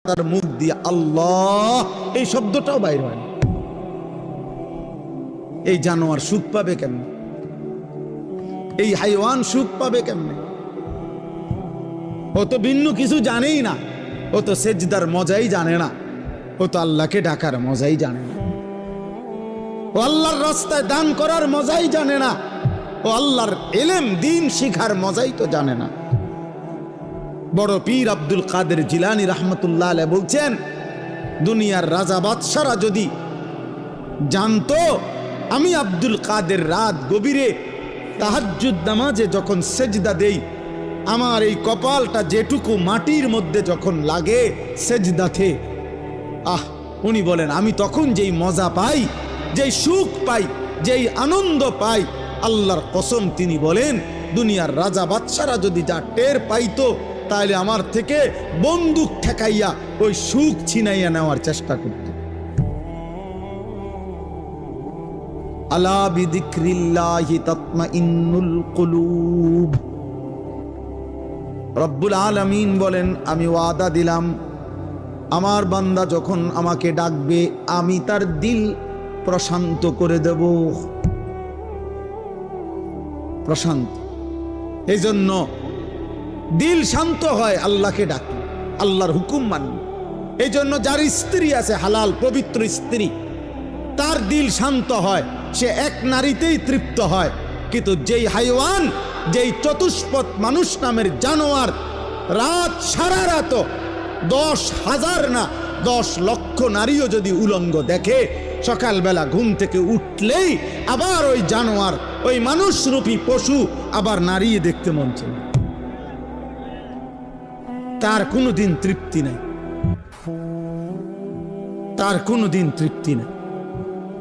তার মুখ দিয়ে আল্লাহ এই শব্দটাও বাইর হয় না। এই জানোয়ার সুখ পাবে কেমনে? এই হাইওয়ান সুখ পাবে কেমনে? ও তো ভিন্ন কিছু জানেই না, ও তো সেজদার মজাই জানে না, ও তো আল্লাহকে ডাকার মজাই জানে না, ও আল্লাহর রাস্তায় দান করার মজাই জানে না, ও আল্লাহর ইলম দ্বীন শিখার মজাই তো জানে না। বড় পীর আব্দুল কাদের জিলানী রাহমাতুল্লাহ আলাইহি বলছেন, দুনিয়ার রাজা বাদশারা যদি জানতো আমি আব্দুল কাদের রাত গভীরে তাহাজ্জুদ নামাজে যখন সেজদা দেই, আমার এই কপালটা যেটুকু মাটির মধ্যে যখন লাগে সেজদাতে, উনি বলেন আমি তখন যেই মজা পাই, যেই সুখ পাই, যেই আনন্দ পাই, আল্লাহর কসম তিনি বলেন দুনিয়ার রাজা বাদশারা যদি যা টের পাইতো তাহলে আমার থেকে বন্দুক ঠেকাইয়া ওই সুখ ছিনাইয়া নেওয়ার চেষ্টা করত। আলা বিযিকরিল্লাহি তাতমাইন্নুল কুলুব। রব্বুল আলামিন বলেন আমি ওয়াদা দিলাম আমার বান্দা যখন আমাকে ডাকবে আমি তার দিল প্রশান্ত করে দেব। প্রশান্ত, এই জন্য দিল শান্ত হয় আল্লাহকে ডাকি, আল্লাহর হুকুম মানি। এই জন্য যার স্ত্রী আছে হালাল পবিত্র স্ত্রী, তার দিল শান্ত হয়, সে এক নারীতেই তৃপ্ত হয়। কিন্তু যেই হাইওয়ান, যেই চতুষ্পদ মানুষ নামের জানোয়ার রাত সারা রাত 10,000 না 10 লক্ষ নারীও যদি উলঙ্গ দেখে, সকালবেলা ঘুম থেকে উঠলেই আবার ওই জানোয়ার, ওই মানুষরূপী পশু আবার নারী দেখতে মন চায়, তার কোনোদিন তৃপ্তি নাই, তার কোনোদিন তৃপ্তি নাই।